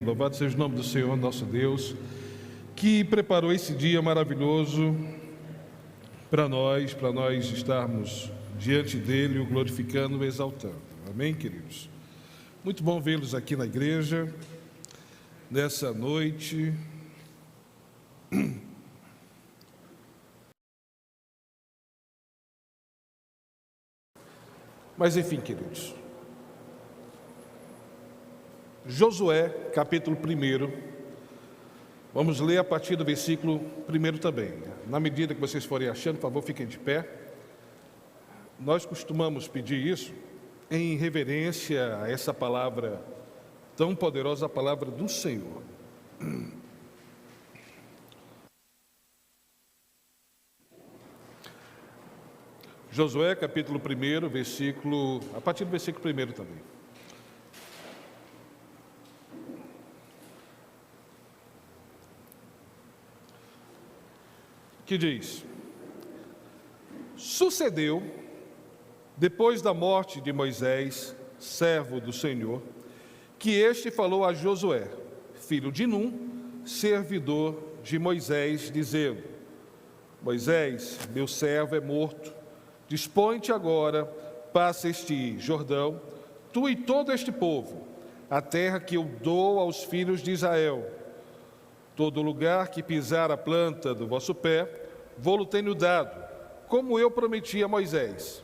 Louvado seja o nome do Senhor, nosso Deus, que preparou esse dia maravilhoso para nós estarmos diante dele, o glorificando e o exaltando. Amém, queridos? Muito bom vê-los aqui na igreja, nessa noite. Mas enfim, queridos, Josué, capítulo 1, vamos ler a partir do versículo 1 também. Na medida que vocês forem achando, por favor, fiquem de pé. Nós costumamos pedir isso em reverência a essa palavra tão poderosa, a palavra do Senhor. Josué, capítulo 1, a partir do versículo 1 também. Que diz: sucedeu, depois da morte de Moisés, servo do Senhor, que este falou a Josué, filho de Num, servidor de Moisés, dizendo: Moisés, meu servo, é morto. Dispõe-te agora, passa este Jordão, tu e todo este povo, a terra que eu dou aos filhos de Israel. Todo lugar que pisar a planta do vosso pé, vou-lo tenho dado, como eu prometi a Moisés.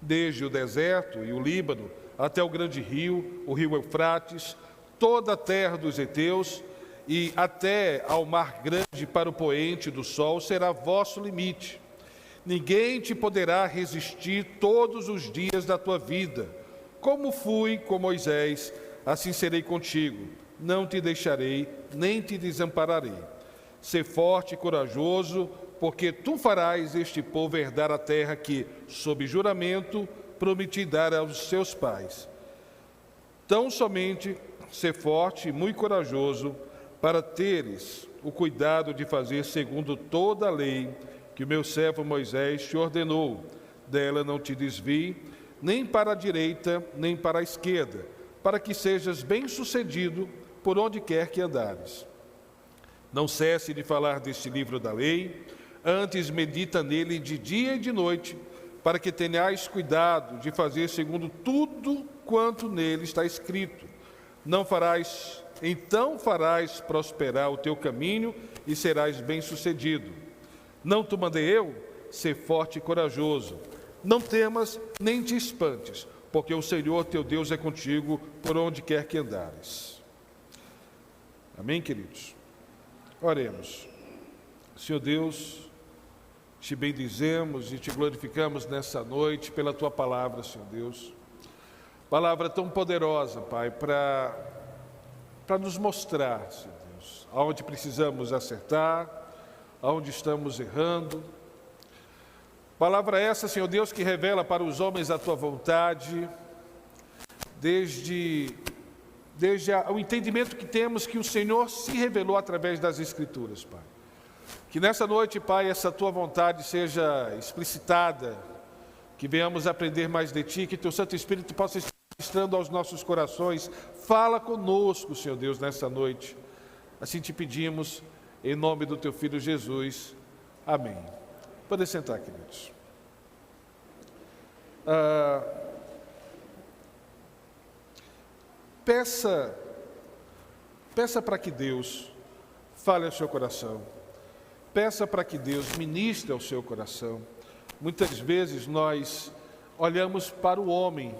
Desde o deserto e o Líbano, até o grande rio, o rio Eufrates, toda a terra dos heteus, e até ao mar grande para o poente do sol, será vosso limite. Ninguém te poderá resistir todos os dias da tua vida. Como fui com Moisés, assim serei contigo. Não te deixarei, nem te desampararei. Sê forte e corajoso, porque tu farás este povo herdar a terra que, sob juramento, prometi dar aos seus pais. Tão somente sê forte e muito corajoso, para teres o cuidado de fazer segundo toda a lei que o meu servo Moisés te ordenou. Dela não te desvie, nem para a direita, nem para a esquerda, para que sejas bem-sucedido por onde quer que andares. Não cesse de falar deste livro da lei, antes medita nele de dia e de noite, para que tenhais cuidado de fazer segundo tudo quanto nele está escrito. Então farás prosperar o teu caminho e serás bem-sucedido. Não te mandei eu? Ser forte e corajoso. Não temas nem te espantes, porque o Senhor teu Deus é contigo por onde quer que andares. Amém, queridos? Oremos. Senhor Deus, te bendizemos e te glorificamos nessa noite pela tua palavra, Senhor Deus. Palavra tão poderosa, Pai, para nos mostrar, Senhor Deus, aonde precisamos acertar, aonde estamos errando. Palavra essa, Senhor Deus, que revela para os homens a tua vontade, desde o entendimento que temos que o Senhor se revelou através das Escrituras, Pai. Que nessa noite, Pai, essa tua vontade seja explicitada, que venhamos aprender mais de Ti, que Teu Santo Espírito possa estar ministrando aos nossos corações. Fala conosco, Senhor Deus, nessa noite. Assim te pedimos, em nome do Teu Filho Jesus. Amém. Podem sentar, queridos. Peça para que Deus fale ao seu coração. Peça para que Deus ministre ao seu coração. Muitas vezes nós olhamos para o homem,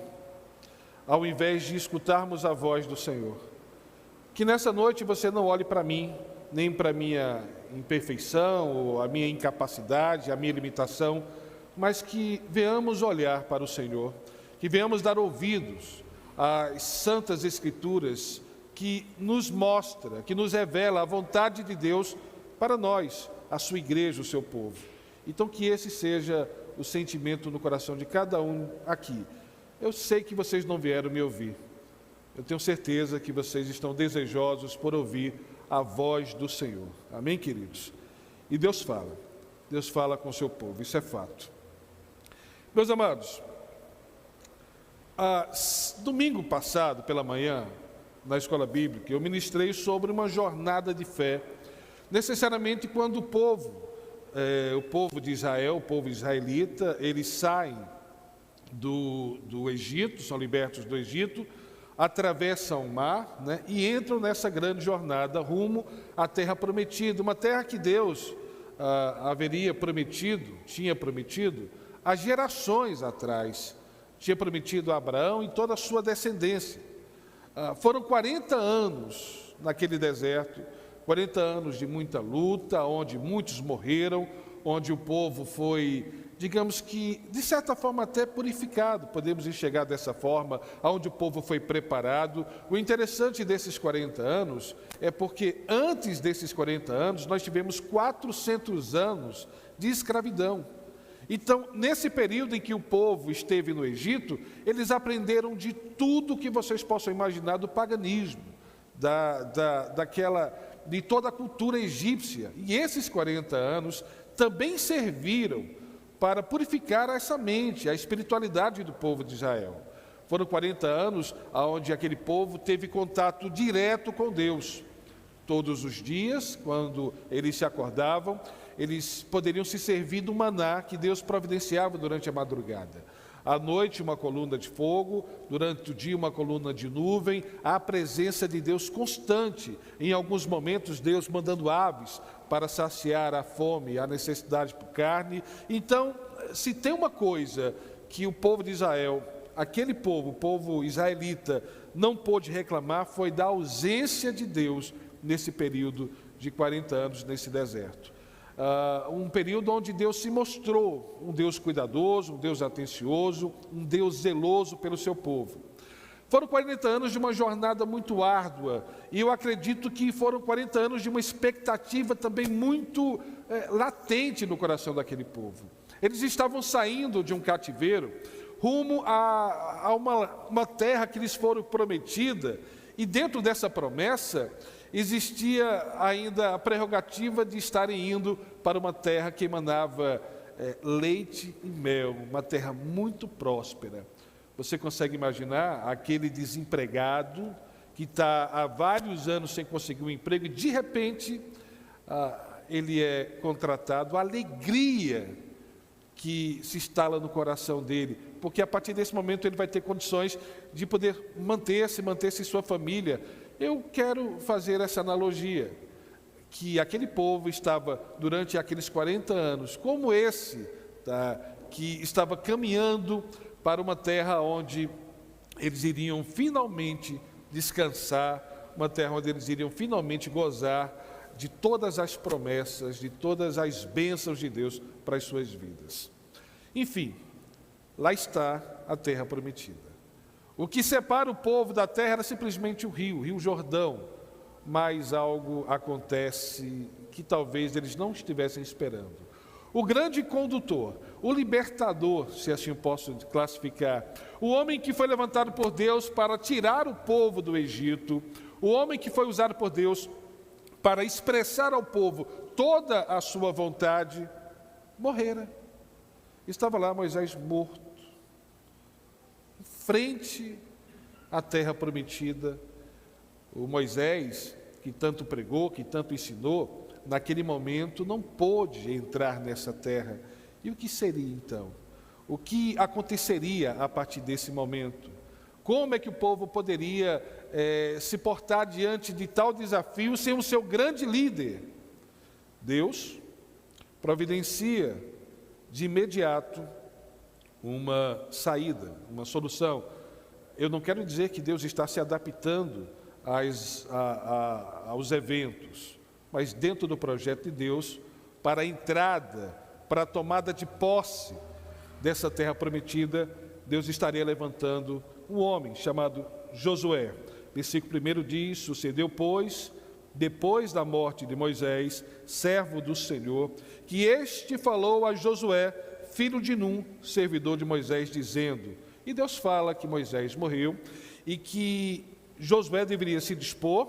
ao invés de escutarmos a voz do Senhor. Que nessa noite você não olhe para mim, nem para a minha imperfeição, ou a minha incapacidade, a minha limitação, mas que venhamos olhar para o Senhor, que venhamos dar ouvidos às santas Escrituras, que nos mostra, que nos revela a vontade de Deus para nós, a sua igreja, o seu povo. Então que esse seja o sentimento no coração de cada um aqui. Eu sei que vocês não vieram me ouvir. Eu tenho certeza que vocês estão desejosos por ouvir a voz do Senhor. Amém, queridos? E Deus fala com o seu povo, isso é fato. Meus amados, domingo passado, pela manhã, na escola bíblica, eu ministrei sobre uma jornada de fé, necessariamente quando o povo de Israel, o povo israelita, eles saem do Egito, são libertos do Egito, atravessam o mar, né, e entram nessa grande jornada rumo à terra prometida, uma terra que Deus tinha prometido há gerações atrás, tinha prometido a Abraão e toda a sua descendência. Foram 40 anos naquele deserto, 40 anos de muita luta, onde muitos morreram, onde o povo foi, digamos que, de certa forma até purificado, podemos enxergar dessa forma, onde o povo foi preparado. O interessante desses 40 anos é porque antes desses 40 anos, nós tivemos 400 anos de escravidão. Então, nesse período em que o povo esteve no Egito, eles aprenderam de tudo que vocês possam imaginar do paganismo, de toda a cultura egípcia. E esses 40 anos também serviram para purificar essa mente, a espiritualidade do povo de Israel. Foram 40 anos onde aquele povo teve contato direto com Deus. Todos os dias, quando eles se acordavam, eles poderiam se servir do maná que Deus providenciava durante a madrugada. À noite, uma coluna de fogo, durante o dia, uma coluna de nuvem, a presença de Deus constante. Em alguns momentos, Deus mandando aves para saciar a fome, a necessidade por carne. Então, se tem uma coisa que o povo de Israel, aquele povo, o povo israelita, não pôde reclamar, foi da ausência de Deus nesse período de 40 anos nesse deserto. Um período onde Deus se mostrou um Deus cuidadoso, um Deus atencioso, um Deus zeloso pelo seu povo. Foram 40 anos de uma jornada muito árdua, e eu acredito que foram 40 anos de uma expectativa também muito latente no coração daquele povo. Eles estavam saindo de um cativeiro rumo a uma terra que lhes foi prometida, e dentro dessa promessa existia ainda a prerrogativa de estarem indo para uma terra que emanava leite e mel, uma terra muito próspera. Você consegue imaginar aquele desempregado que está há vários anos sem conseguir um emprego e de repente ele é contratado, a alegria que se instala no coração dele, porque a partir desse momento ele vai ter condições de poder manter-se e sua família. Eu quero fazer essa analogia, que aquele povo estava, durante aqueles 40 anos, como esse, que estava caminhando para uma terra onde eles iriam finalmente descansar, uma terra onde eles iriam finalmente gozar de todas as promessas, de todas as bênçãos de Deus para as suas vidas. Enfim, lá está a terra prometida. O que separa o povo da terra era simplesmente o Rio Jordão, mas algo acontece que talvez eles não estivessem esperando. O grande condutor, o libertador, se assim eu posso classificar, o homem que foi levantado por Deus para tirar o povo do Egito, o homem que foi usado por Deus para expressar ao povo toda a sua vontade, morrera. Estava lá Moisés morto, frente à terra prometida. O Moisés, que tanto pregou, que tanto ensinou, naquele momento não pôde entrar nessa terra. E o que seria então? O que aconteceria a partir desse momento? Como é que o povo poderia se portar diante de tal desafio sem o seu grande líder? Deus providencia de imediato uma saída, uma solução. Eu não quero dizer que Deus está se adaptando aos eventos, mas dentro do projeto de Deus, para a entrada, para a tomada de posse dessa terra prometida, Deus estaria levantando um homem chamado Josué. Versículo 1 diz: sucedeu, pois, depois da morte de Moisés, servo do Senhor, que este falou a Josué, filho de Num, servidor de Moisés, dizendo... E Deus fala que Moisés morreu e que Josué deveria se dispor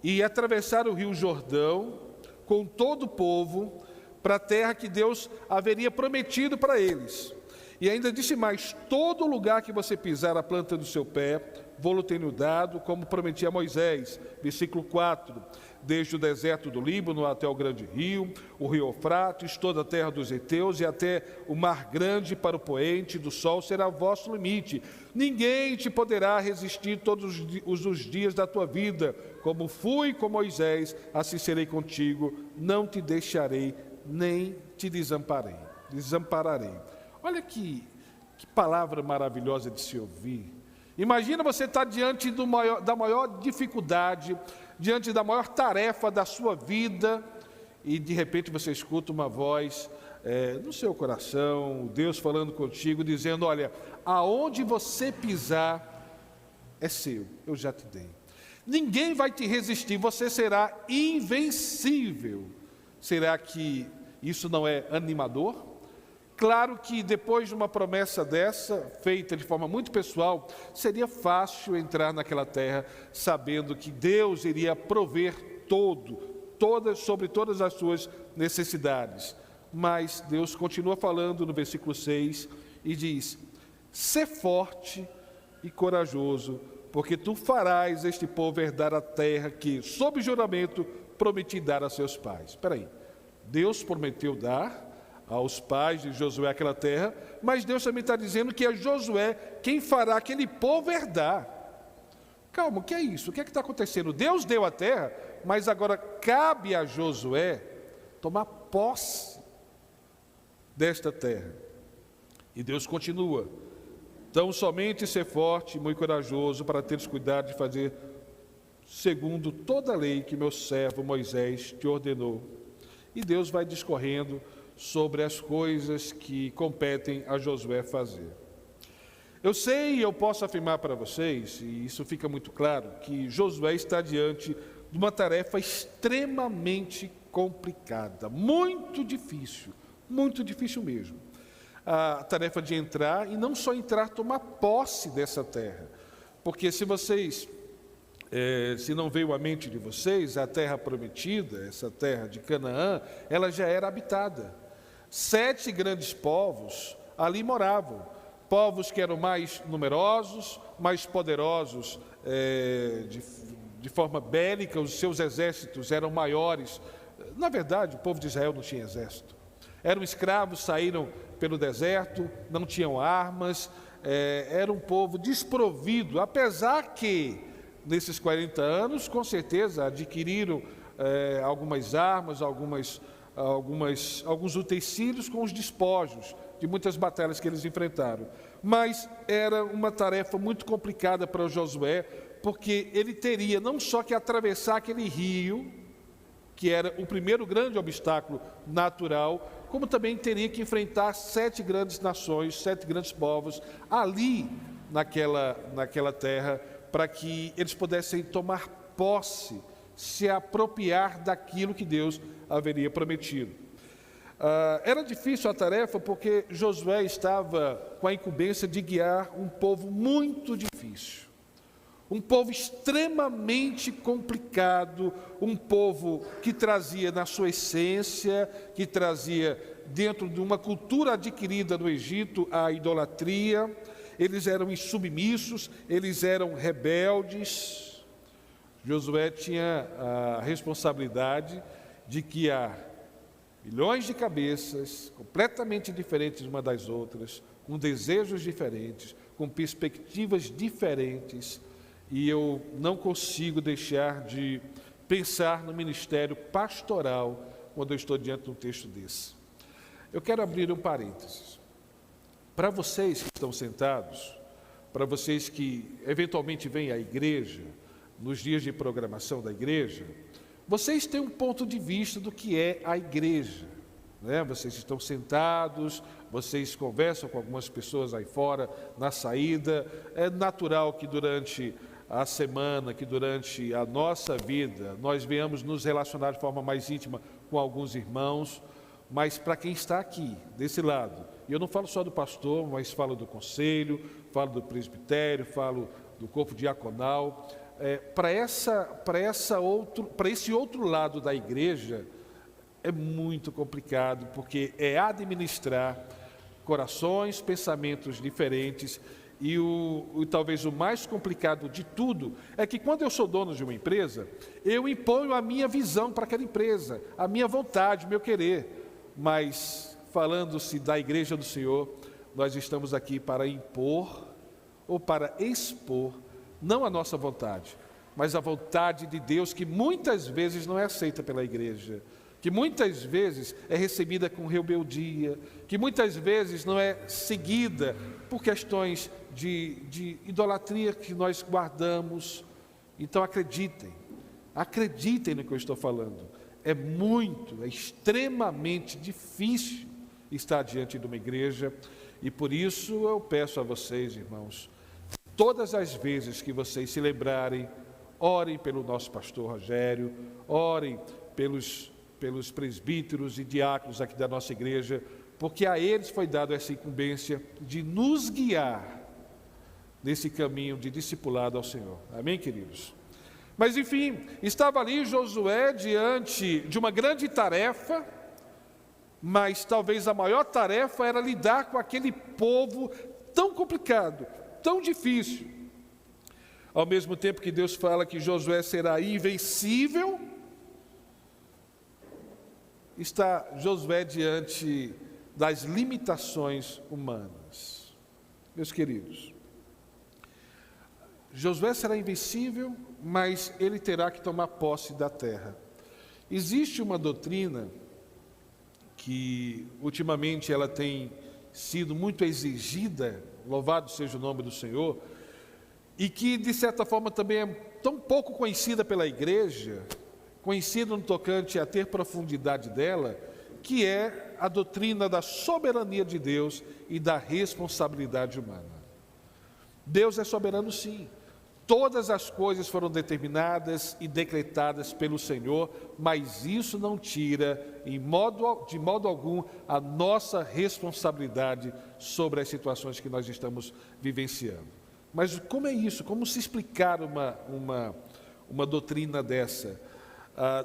e atravessar o rio Jordão com todo o povo para a terra que Deus haveria prometido para eles. E ainda disse mais: todo lugar que você pisar a planta do seu pé, vou-lo tenho dado, como prometi a Moisés. Versículo 4, desde o deserto do Líbano até o grande rio, o rio Eufrates, toda a terra dos heteus e até o mar grande para o poente do sol será vosso limite. Ninguém te poderá resistir todos os dias da tua vida. Como fui com Moisés, assim serei contigo, não te deixarei, nem te desampararei. Olha que palavra maravilhosa de se ouvir. Imagina você estar diante da maior dificuldade, diante da maior tarefa da sua vida, e de repente você escuta uma voz no seu coração, Deus falando contigo, dizendo: olha, aonde você pisar é seu, eu já te dei. Ninguém vai te resistir, você será invencível. Será que isso não é animador? Claro que depois de uma promessa dessa, feita de forma muito pessoal, seria fácil entrar naquela terra, sabendo que Deus iria prover sobre todas as suas necessidades. Mas Deus continua falando no versículo 6 e diz: sê forte e corajoso, porque tu farás este povo herdar a terra que, sob juramento, prometi dar a seus pais. Espera aí, Deus prometeu dar aos pais de Josué aquela terra, mas Deus também está dizendo que é Josué quem fará aquele povo herdar. Calma, o que é isso? O que é que está acontecendo? Deus deu a terra, mas agora cabe a Josué tomar posse desta terra. E Deus continua: então somente ser forte e muito corajoso para teres cuidado de fazer segundo toda a lei que meu servo Moisés te ordenou. E Deus vai discorrendo sobre as coisas que competem a Josué fazer. Eu sei e eu posso afirmar para vocês, e isso fica muito claro, que Josué está diante de uma tarefa extremamente complicada, muito difícil mesmo. A tarefa de entrar, e não só entrar, tomar posse dessa terra. Porque se não veio à mente de vocês, a terra prometida, essa terra de Canaã, ela já era habitada. 7 grandes povos ali moravam, povos que eram mais numerosos, mais poderosos de forma bélica, os seus exércitos eram maiores. Na verdade, o povo de Israel não tinha exército. Eram escravos, saíram pelo deserto, não tinham armas, era um povo desprovido, apesar que, nesses 40 anos, com certeza, adquiriram algumas armas, alguns utensílios com os despojos de muitas batalhas que eles enfrentaram. Mas era uma tarefa muito complicada para Josué, porque ele teria não só que atravessar aquele rio, que era o primeiro grande obstáculo natural, como também teria que enfrentar 7 grandes nações, 7 grandes povos, ali naquela terra, para que eles pudessem tomar posse, se apropriar daquilo que Deus haveria prometido. Era difícil a tarefa porque Josué estava com a incumbência de guiar um povo muito difícil, um povo extremamente complicado, um povo que trazia na sua essência, que trazia dentro de uma cultura adquirida no Egito a idolatria. Eles eram insubmissos, eles eram rebeldes. Josué tinha a responsabilidade de guiar milhões de cabeças, completamente diferentes uma das outras, com desejos diferentes, com perspectivas diferentes, e eu não consigo deixar de pensar no ministério pastoral quando eu estou diante de um texto desse. Eu quero abrir um parênteses. Para vocês que estão sentados, para vocês que eventualmente vêm à igreja, nos dias de programação da igreja, vocês têm um ponto de vista do que é a igreja, né? Vocês estão sentados, vocês conversam com algumas pessoas aí fora, na saída. É natural que durante a semana, que durante a nossa vida, nós venhamos nos relacionar de forma mais íntima com alguns irmãos, mas para quem está aqui, desse lado, e eu não falo só do pastor, mas falo do conselho, falo do presbitério, falo do corpo diaconal, para esse outro lado da igreja, é muito complicado, porque é administrar corações, pensamentos diferentes, E talvez o mais complicado de tudo é que quando eu sou dono de uma empresa, eu imponho a minha visão para aquela empresa, a minha vontade, o meu querer. Mas, falando-se da Igreja do Senhor, nós estamos aqui para impor ou para expor, não a nossa vontade, mas a vontade de Deus, que muitas vezes não é aceita pela igreja, que muitas vezes é recebida com rebeldia, que muitas vezes não é seguida por questões de idolatria que nós guardamos. Então acreditem no que eu estou falando. É extremamente difícil estar diante de uma igreja, e por isso eu peço a vocês, irmãos, todas as vezes que vocês se lembrarem, orem pelo nosso pastor Rogério, orem pelos presbíteros e diáconos aqui da nossa igreja, porque a eles foi dada essa incumbência de nos guiar nesse caminho de discipulado ao Senhor. Amém, queridos? Mas enfim, estava ali Josué diante de uma grande tarefa, mas talvez a maior tarefa era lidar com aquele povo tão complicado, tão difícil. Ao mesmo tempo que Deus fala que Josué será invencível, está Josué diante das limitações humanas. Meus queridos, Josué será invencível, mas ele terá que tomar posse da terra. Existe uma doutrina que ultimamente ela tem sido muito exigida, louvado seja o nome do Senhor, e que de certa forma também é tão pouco conhecida pela igreja, conhecida no tocante a ter profundidade dela, que é a doutrina da soberania de Deus e da responsabilidade humana. Deus é soberano, sim. Todas as coisas foram determinadas e decretadas pelo Senhor, mas isso não tira, de modo algum, a nossa responsabilidade sobre as situações que nós estamos vivenciando. Mas como é isso? Como se explicar uma doutrina dessa?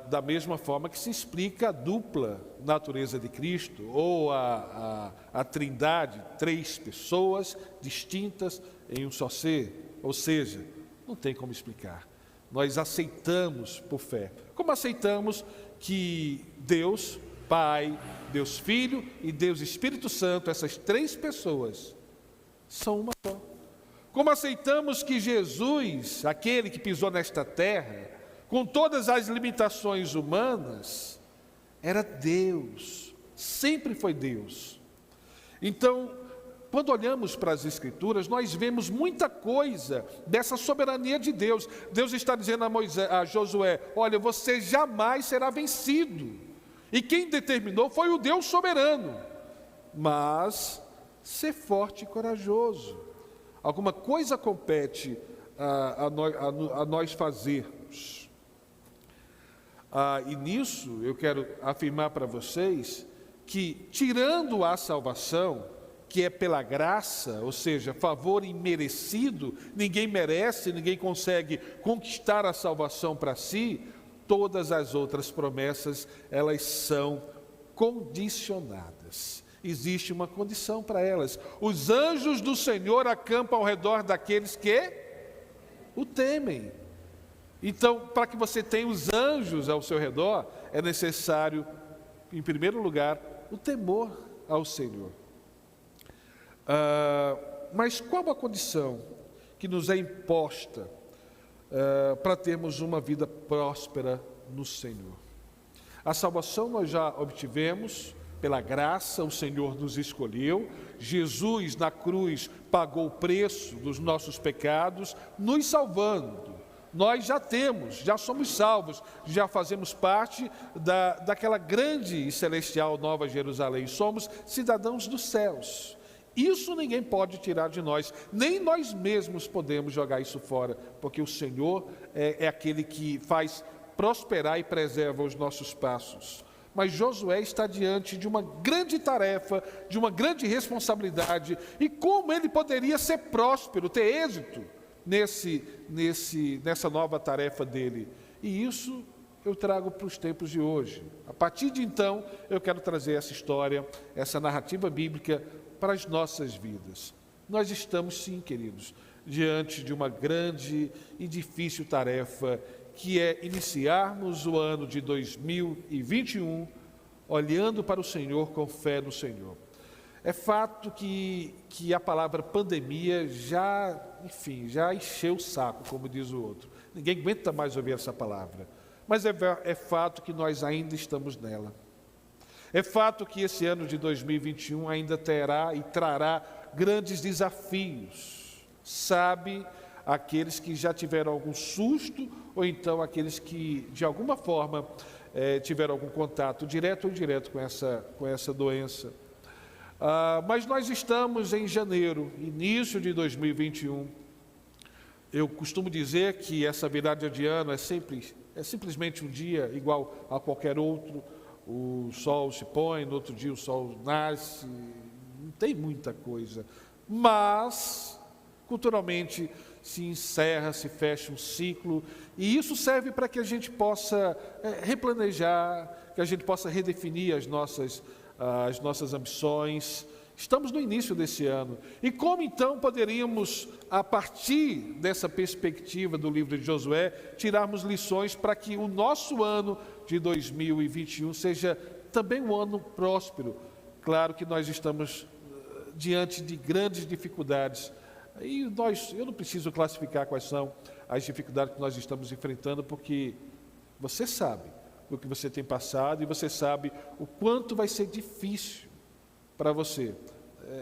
Da mesma forma que se explica a dupla natureza de Cristo, ou a trindade, 3 pessoas distintas em um só ser, ou seja, não tem como explicar. Nós aceitamos por fé. Como aceitamos que Deus Pai, Deus Filho e Deus Espírito Santo, essas 3 pessoas, são uma só. Como aceitamos que Jesus, aquele que pisou nesta terra, com todas as limitações humanas, era Deus, sempre foi Deus. Então, quando olhamos para as Escrituras, nós vemos muita coisa dessa soberania de Deus. Deus está dizendo a Josué: olha, você jamais será vencido. E quem determinou foi o Deus soberano. Mas, ser forte e corajoso. Alguma coisa compete a nós fazermos. E nisso eu quero afirmar para vocês que, tirando a salvação, que é pela graça, ou seja, favor imerecido, ninguém merece, ninguém consegue conquistar a salvação para si, todas as outras promessas, elas são condicionadas. Existe uma condição para elas. Os anjos do Senhor acampam ao redor daqueles que o temem. Então, para que você tenha os anjos ao seu redor, é necessário, em primeiro lugar, o temor ao Senhor. Mas qual a condição que nos é imposta para termos uma vida próspera no Senhor? A salvação nós já obtivemos pela graça, o Senhor nos escolheu. Jesus na cruz pagou o preço dos nossos pecados, nos salvando. Nós já somos salvos, já fazemos parte daquela grande e celestial Nova Jerusalém. Somos cidadãos dos céus. Isso ninguém pode tirar de nós, nem nós mesmos podemos jogar isso fora, porque o Senhor é aquele que faz prosperar e preserva os nossos passos. Mas Josué está diante de uma grande tarefa, de uma grande responsabilidade, e como ele poderia ser próspero, ter êxito nessa nova tarefa dele? E isso eu trago para os tempos de hoje. A partir de então, eu quero trazer essa história, essa narrativa bíblica para as nossas vidas. Nós estamos sim, queridos, diante de uma grande e difícil tarefa, que é iniciarmos o ano de 2021 olhando para o Senhor com fé no Senhor. É fato que a palavra pandemia já encheu o saco, como diz o outro. Ninguém aguenta mais ouvir essa palavra. Mas é fato que nós ainda estamos nela. É fato que esse ano de 2021 ainda terá e trará grandes desafios. Sabe, aqueles que já tiveram algum susto, ou então aqueles que, de alguma forma, tiveram algum contato direto ou indireto com essa doença. Mas nós estamos em janeiro, início de 2021. Eu costumo dizer que essa virada de ano é simplesmente um dia igual a qualquer outro. O sol se põe, no outro dia o sol nasce, não tem muita coisa. Mas, culturalmente, se encerra, se fecha um ciclo, e isso serve para que a gente possa replanejar, que a gente possa redefinir as nossas ambições. Estamos no início desse ano. E como então poderíamos, a partir dessa perspectiva do livro de Josué, tirarmos lições para que o nosso ano de 2021 seja também um ano próspero? Claro que nós estamos diante de grandes dificuldades. E eu não preciso classificar quais são as dificuldades que nós estamos enfrentando, porque você sabe o que você tem passado e você sabe o quanto vai ser difícil para você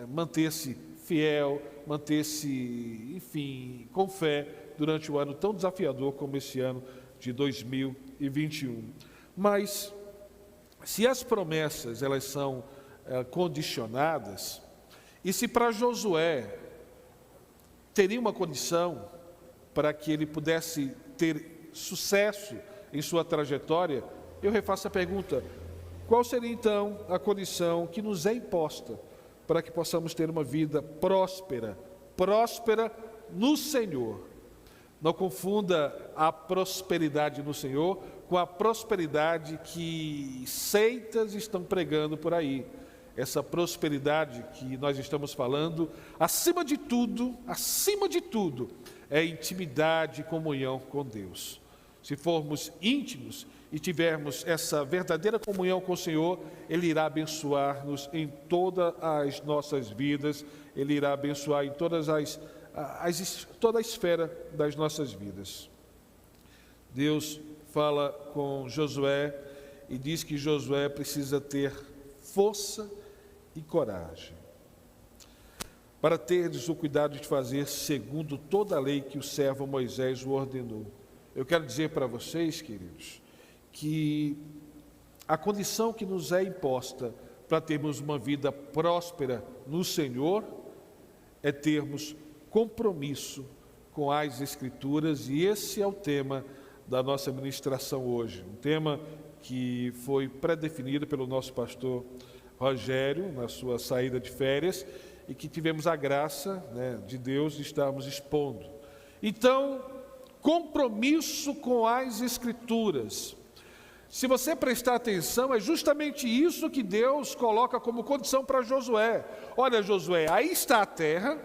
manter-se fiel, manter-se, enfim, com fé durante o ano tão desafiador como esse ano de 2021. Mas, se as promessas elas são condicionadas, e se para Josué teria uma condição para que ele pudesse ter sucesso em sua trajetória, eu refaço a pergunta: qual seria então a condição que nos é imposta para que possamos ter uma vida próspera no Senhor? Não confunda a prosperidade no Senhor com a prosperidade que seitas estão pregando por aí. Essa prosperidade que nós estamos falando, acima de tudo, é intimidade e comunhão com Deus. Se formos íntimos e tivermos essa verdadeira comunhão com o Senhor, Ele irá abençoar-nos em todas as nossas vidas, Ele irá abençoar em toda a esfera das nossas vidas. Deus fala com Josué e diz que Josué precisa ter força e coragem para terdes o cuidado de fazer segundo toda a lei que o servo Moisés o ordenou. Eu quero dizer para vocês, queridos, que a condição que nos é imposta para termos uma vida próspera no Senhor é termos compromisso com as Escrituras, e esse é o tema da nossa ministração hoje, um tema que foi pré-definido pelo nosso pastor Rogério na sua saída de férias e que tivemos a graça, de Deus de estarmos expondo. Então, compromisso com as Escrituras. Se você prestar atenção, é justamente isso que Deus coloca como condição para Josué. Olha, Josué, aí está a terra,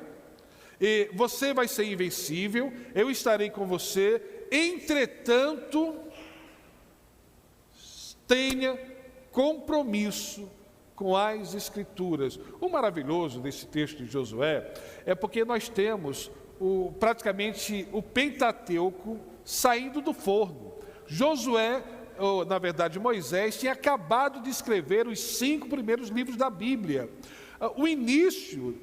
e você vai ser invencível, eu estarei com você, entretanto, tenha compromisso com as Escrituras. O maravilhoso desse texto de Josué é porque nós temos praticamente o Pentateuco saindo do forno. Josué, ou na verdade Moisés, tinha acabado de escrever os 5 primeiros livros da Bíblia. O início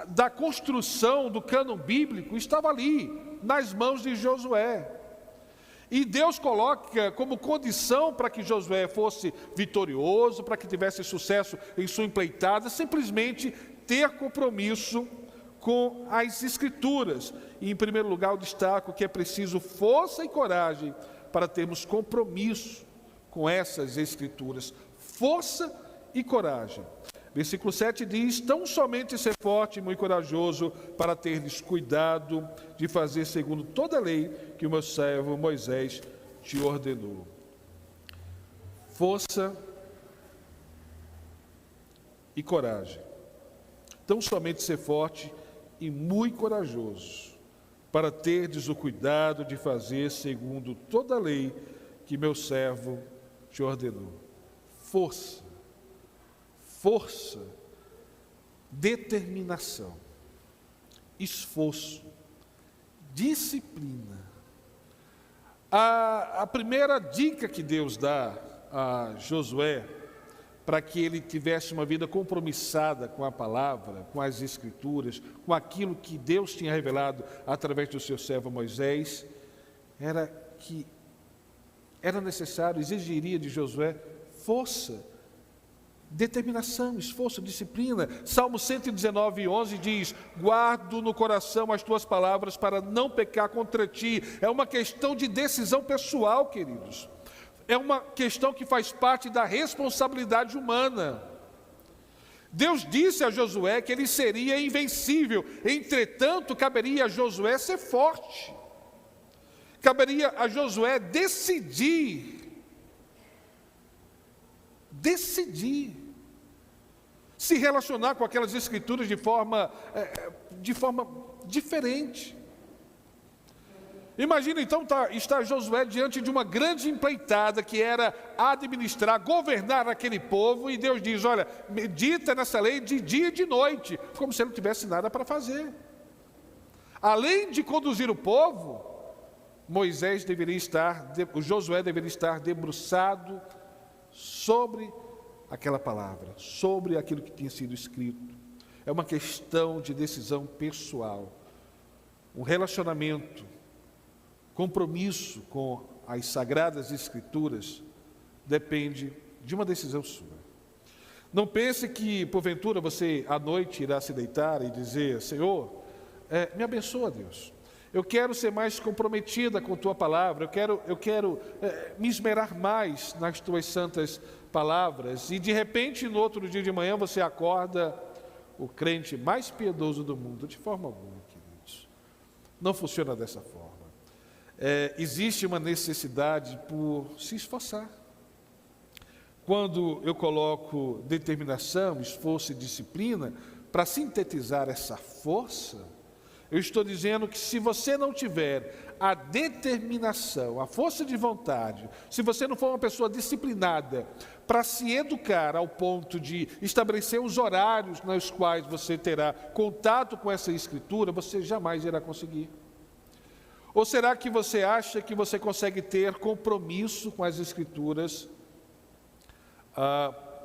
da construção do cânon bíblico estava ali, nas mãos de Josué. E Deus coloca como condição para que Josué fosse vitorioso, para que tivesse sucesso em sua empreitada, simplesmente ter compromisso com as Escrituras. E em primeiro lugar eu destaco que é preciso força e coragem para termos compromisso com essas Escrituras. Força e coragem. Versículo 7 diz: tão somente ser forte e muito corajoso para teres cuidado de fazer segundo toda a lei que o meu servo Moisés te ordenou. Força e coragem. Tão somente ser forte e muito corajoso, para terdes o cuidado de fazer segundo toda a lei que meu servo te ordenou. Força, força, determinação, esforço, disciplina. A primeira dica que Deus dá a Josué, para que ele tivesse uma vida compromissada com a palavra, com as escrituras, com aquilo que Deus tinha revelado através do seu servo Moisés, era que era necessário, exigiria de Josué força, determinação, esforço, disciplina. Salmo 119:11 diz: guardo no coração as tuas palavras para não pecar contra ti. É uma questão de decisão pessoal, queridos. É uma questão que faz parte da responsabilidade humana. Deus disse a Josué que ele seria invencível, entretanto, caberia a Josué ser forte. Caberia a Josué decidir se relacionar com aquelas escrituras de forma diferente. Imagina então estar Josué diante de uma grande empreitada que era administrar, governar aquele povo, e Deus diz: olha, medita nessa lei de dia e de noite, como se ele não tivesse nada para fazer. Além de conduzir o povo, Josué deveria estar debruçado sobre aquela palavra, sobre aquilo que tinha sido escrito. É uma questão de decisão pessoal, um relacionamento, compromisso com as sagradas escrituras depende de uma decisão sua. Não pense que porventura você à noite irá se deitar e dizer: Senhor, me abençoa, Deus. Eu quero ser mais comprometida com tua palavra, eu quero me esmerar mais nas tuas santas palavras. E de repente, no outro dia de manhã, você acorda o crente mais piedoso do mundo. De forma alguma, queridos. Não funciona dessa forma. Existe uma necessidade por se esforçar. Quando eu coloco determinação, esforço e disciplina para sintetizar essa força, eu estou dizendo que se você não tiver a determinação, a força de vontade, se você não for uma pessoa disciplinada para se educar ao ponto de estabelecer os horários nos quais você terá contato com essa escritura, você jamais irá conseguir. Ou será que você acha que você consegue ter compromisso com as escrituras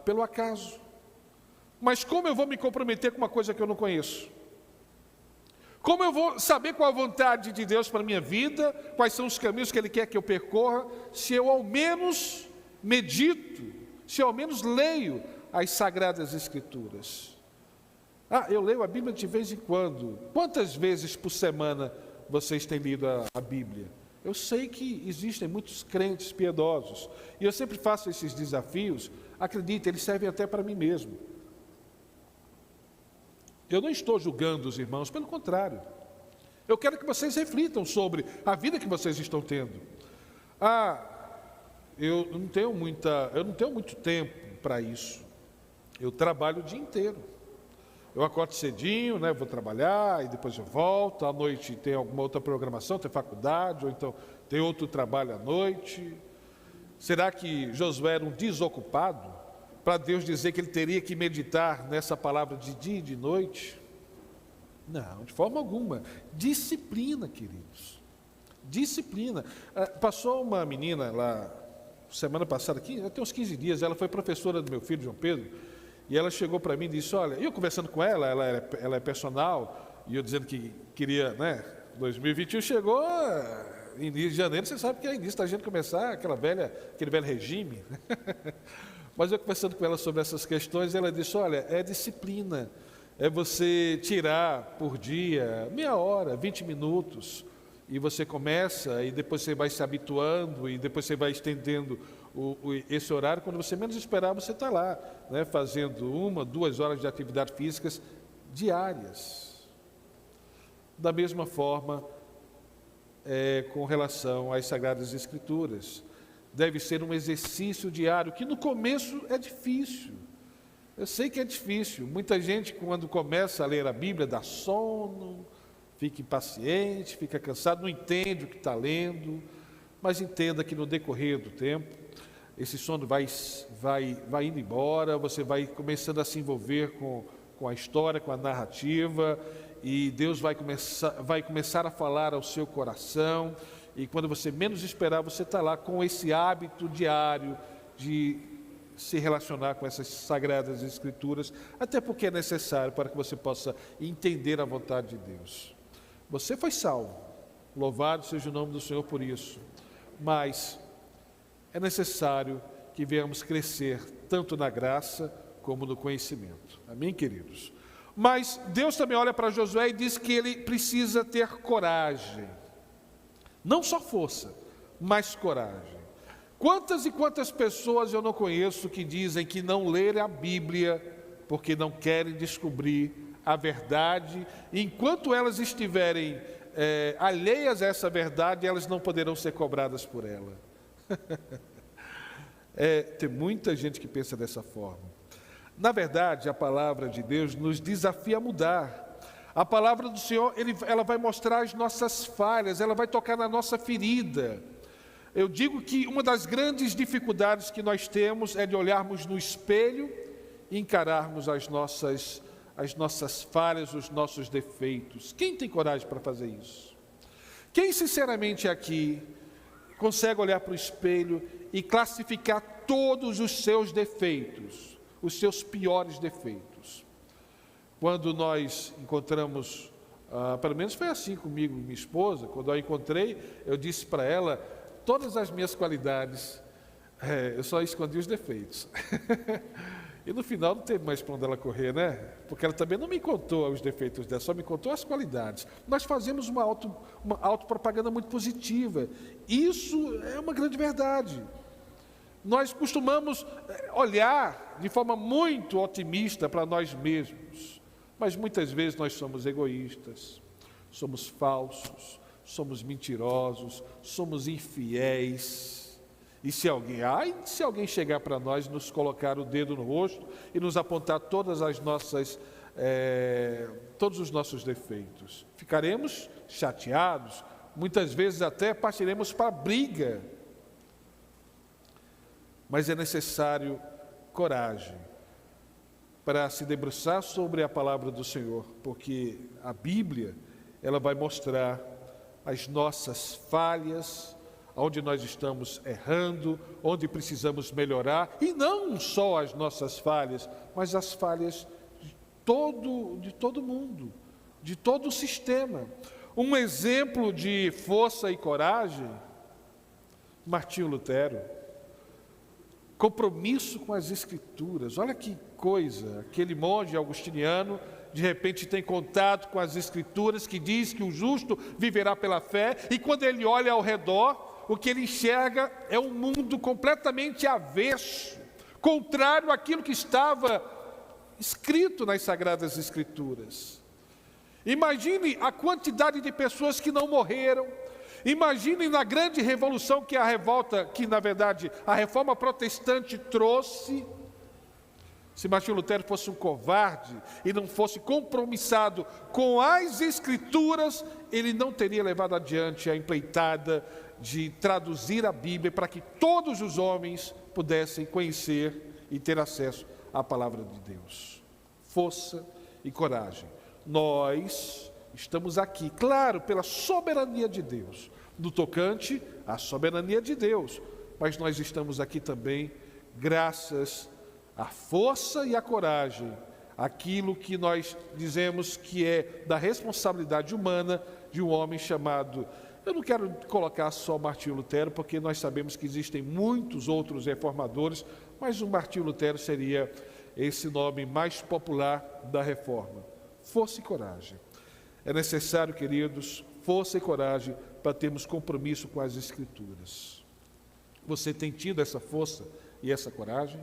pelo acaso? Mas como eu vou me comprometer com uma coisa que eu não conheço? Como eu vou saber qual a vontade de Deus para a minha vida, quais são os caminhos que Ele quer que eu percorra, se eu ao menos medito, se eu ao menos leio as Sagradas Escrituras? Eu leio a Bíblia de vez em quando. Quantas vezes por semana vocês têm lido a Bíblia? Eu sei que existem muitos crentes piedosos, e eu sempre faço esses desafios. Acredite, eles servem até para mim mesmo. Eu não estou julgando os irmãos, pelo contrário. Eu quero que vocês reflitam sobre a vida que vocês estão tendo. Eu não tenho muito tempo para isso. Eu trabalho o dia inteiro. Eu acordo cedinho, vou trabalhar, e depois eu volto. À noite tem alguma outra programação, tem faculdade, ou então tem outro trabalho à noite. Será que Josué era um desocupado? Para Deus dizer que ele teria que meditar nessa palavra de dia e de noite? Não, de forma alguma. Disciplina, queridos. Disciplina. Passou uma menina lá, semana passada, aqui, tem uns 15 dias, ela foi professora do meu filho, João Pedro, e ela chegou para mim e disse: olha, eu conversando com ela é personal, e eu dizendo que queria, 2021 chegou, início de janeiro, você sabe que é início da gente começar aquele velho regime, Mas eu conversando com ela sobre essas questões, ela disse: olha, é disciplina, é você tirar por dia meia hora, 20 minutos, e você começa, e depois você vai se habituando, e depois você vai estendendo esse horário. Quando você menos esperar, você está lá, fazendo 1, 2 horas de atividades físicas diárias. Da mesma forma, com relação às Sagradas Escrituras, deve ser um exercício diário, que no começo é difícil. Eu sei que é difícil. Muita gente, quando começa a ler a Bíblia, dá sono, fica impaciente, fica cansado, não entende o que está lendo, mas entenda que no decorrer do tempo, esse sono vai indo embora, você vai começando a se envolver com a história, com a narrativa, e Deus vai começar a falar ao seu coração, e quando você menos esperar, você está lá com esse hábito diário de se relacionar com essas sagradas escrituras, até porque é necessário para que você possa entender a vontade de Deus. Você foi salvo, louvado seja o nome do Senhor por isso, mas é necessário que venhamos crescer tanto na graça como no conhecimento. Amém, queridos? Mas Deus também olha para Josué e diz que ele precisa ter coragem. Não só força, mas coragem. Quantas e quantas pessoas eu não conheço que dizem que não leram a Bíblia porque não querem descobrir a verdade, e enquanto elas estiverem alheias a essa verdade, elas não poderão ser cobradas por ela. Tem muita gente que pensa dessa forma. Na verdade, a palavra de Deus nos desafia a mudar. A palavra do Senhor, ela vai mostrar as nossas falhas, ela vai tocar na nossa ferida. Eu digo que uma das grandes dificuldades que nós temos é de olharmos no espelho e encararmos as nossas falhas, os nossos defeitos. Quem tem coragem para fazer isso? Quem sinceramente aqui consegue olhar para o espelho e classificar todos os seus defeitos, os seus piores defeitos? Quando nós encontramos, pelo menos foi assim comigo e minha esposa, quando eu a encontrei, eu disse para ela todas as minhas qualidades, eu só escondi os defeitos. E no final não teve mais para onde ela correr, né? Porque ela também não me contou os defeitos dela, só me contou as qualidades. Nós fazemos uma autopropaganda muito positiva. Isso é uma grande verdade. Nós costumamos olhar de forma muito otimista para nós mesmos, mas muitas vezes nós somos egoístas, somos falsos, somos mentirosos, somos infiéis. E se alguém chegar para nós, nos colocar o dedo no rosto e nos apontar todos os nossos defeitos, ficaremos chateados, muitas vezes até partiremos para a briga. Mas é necessário coragem para se debruçar sobre a palavra do Senhor, porque a Bíblia, ela vai mostrar as nossas falhas, onde nós estamos errando, onde precisamos melhorar, e não só as nossas falhas, mas as falhas de todo mundo, de todo o sistema. Um exemplo de força e coragem, Martinho Lutero, compromisso com as Escrituras. Olha que coisa, aquele monge augustiniano, de repente tem contato com as Escrituras, que diz que o justo viverá pela fé, e quando ele olha ao redor, o que ele enxerga é um mundo completamente avesso, contrário àquilo que estava escrito nas Sagradas Escrituras. Imagine a quantidade de pessoas que não morreram. Imagine na grande revolução que na verdade a reforma protestante trouxe. Se Martinho Lutero fosse um covarde e não fosse compromissado com as Escrituras, ele não teria levado adiante a empreitada de traduzir a Bíblia para que todos os homens pudessem conhecer e ter acesso à palavra de Deus. Força e coragem. Nós estamos aqui, claro, pela soberania de Deus, no tocante à soberania de Deus, mas nós estamos aqui também graças à força e à coragem, aquilo que nós dizemos que é da responsabilidade humana de um homem chamado... Eu não quero colocar só Martinho Lutero, porque nós sabemos que existem muitos outros reformadores, mas o Martinho Lutero seria esse nome mais popular da reforma. Força e coragem. É necessário, queridos, força e coragem para termos compromisso com as Escrituras. Você tem tido essa força e essa coragem?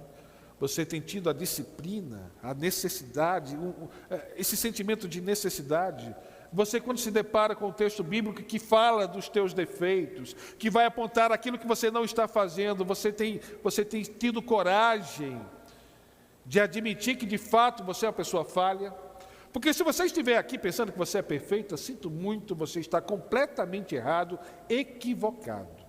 Você tem tido a disciplina, a necessidade, esse sentimento de necessidade? Você, quando se depara com o texto bíblico que fala dos teus defeitos, que vai apontar aquilo que você não está fazendo, você tem tido coragem de admitir que de fato você é uma pessoa falha. Porque se você estiver aqui pensando que você é perfeito, eu sinto muito, você está completamente errado, equivocado.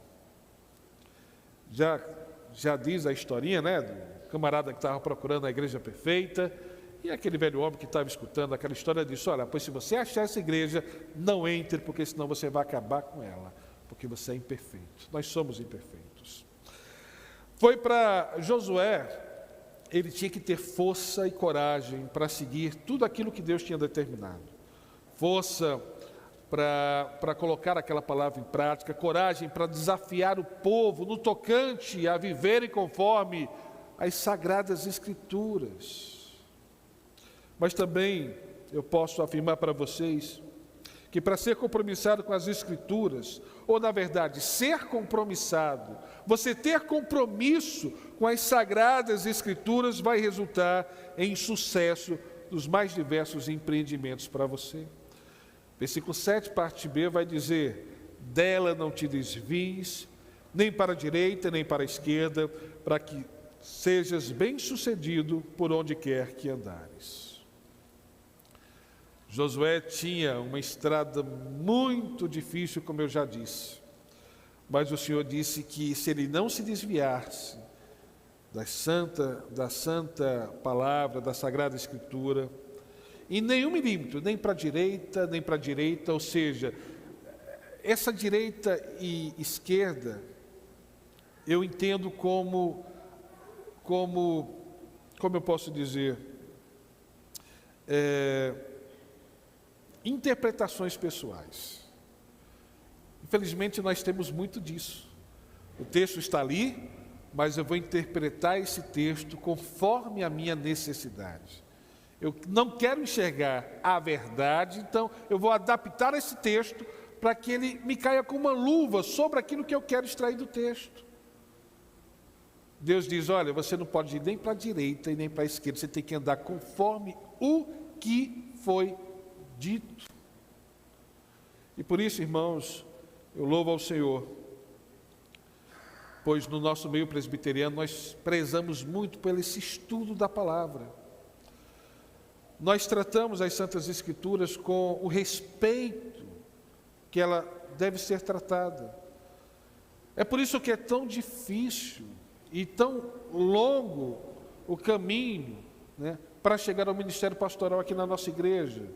Já diz a historinha, né, do camarada que estava procurando a igreja perfeita, e aquele velho homem que estava escutando aquela história disse: olha, pois se você achar essa igreja, não entre, porque senão você vai acabar com ela, porque você é imperfeito. Nós somos imperfeitos. Foi para Josué, ele tinha que ter força e coragem para seguir tudo aquilo que Deus tinha determinado. Força para colocar aquela palavra em prática, coragem para desafiar o povo no tocante a viverem conforme as Sagradas Escrituras. Mas também eu posso afirmar para vocês que para ser compromissado com as Escrituras, ou na verdade, ser compromissado, você ter compromisso com as Sagradas Escrituras vai resultar em sucesso dos mais diversos empreendimentos para você. Versículo 7, parte B, vai dizer: dela não te desvies, nem para a direita, nem para a esquerda, para que sejas bem-sucedido por onde quer que andares. Josué tinha uma estrada muito difícil, como eu já disse, mas o Senhor disse que se ele não se desviasse da santa palavra, da Sagrada Escritura, em nenhum milímetro, nem para a direita, ou seja, essa direita e esquerda, eu entendo como eu posso dizer, interpretações pessoais. Infelizmente nós temos muito disso. O texto está ali, mas eu vou interpretar esse texto conforme a minha necessidade. Eu não quero enxergar a verdade, então eu vou adaptar esse texto para que ele me caia com uma luva sobre aquilo que eu quero extrair do texto. Deus diz: olha, você não pode ir nem para a direita e nem para a esquerda, você tem que andar conforme o que foi dito. E por isso, irmãos, eu louvo ao Senhor, pois no nosso meio presbiteriano nós prezamos muito por esse estudo da palavra. Nós tratamos as Santas Escrituras com o respeito que ela deve ser tratada. É por isso que é tão difícil e tão longo o caminho, né, para chegar ao ministério pastoral aqui na nossa igreja,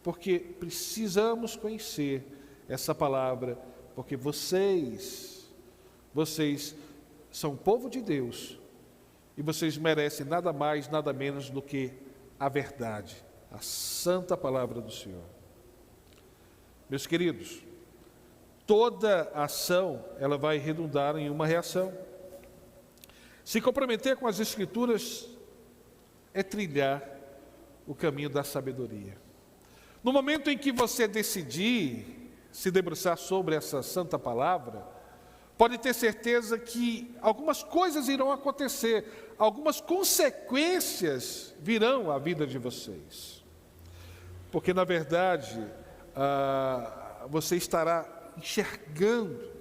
porque precisamos conhecer essa palavra, porque vocês são povo de Deus e vocês merecem nada mais, nada menos do que a verdade, a santa palavra do Senhor. Meus queridos, toda ação, ela vai redundar em uma reação. Se comprometer com as Escrituras é trilhar o caminho da sabedoria. No momento em que você decidir se debruçar sobre essa santa palavra, pode ter certeza que algumas coisas irão acontecer, algumas consequências virão à vida de vocês. Porque, na verdade, você estará enxergando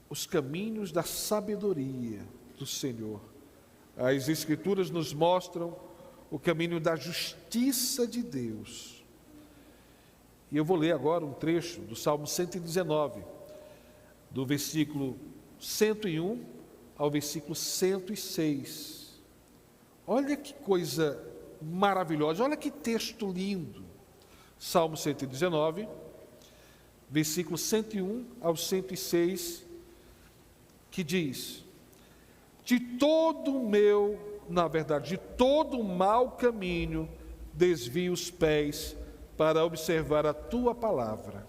os caminhos da sabedoria do Senhor. As Escrituras nos mostram o caminho da justiça de Deus. E eu vou ler agora um trecho do Salmo 119, do versículo 101 ao versículo 106. Olha que coisa maravilhosa, olha que texto lindo. Salmo 119, versículo 101 ao 106, que diz: de todo o mau caminho desvio os pés para observar a tua palavra.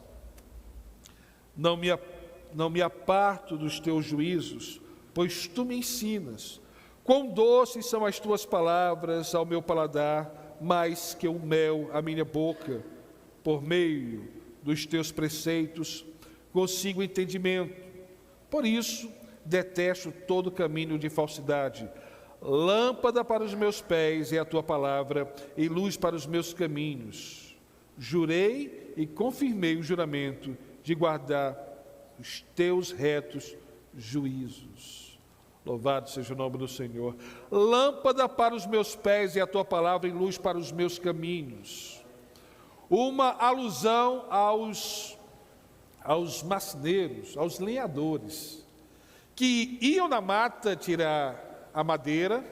Não me aparto dos teus juízos, pois tu me ensinas. Quão doces são as tuas palavras ao meu paladar, mais que o mel à minha boca. Por meio dos teus preceitos consigo entendimento. Por isso detesto todo caminho de falsidade. Lâmpada para os meus pés é a tua palavra e luz para os meus caminhos. Jurei e confirmei o juramento de guardar os teus retos juízos. Louvado seja o nome do Senhor. Lâmpada para os meus pés e a tua palavra em luz para os meus caminhos. Uma alusão aos marceneiros, aos lenhadores, que iam na mata tirar a madeira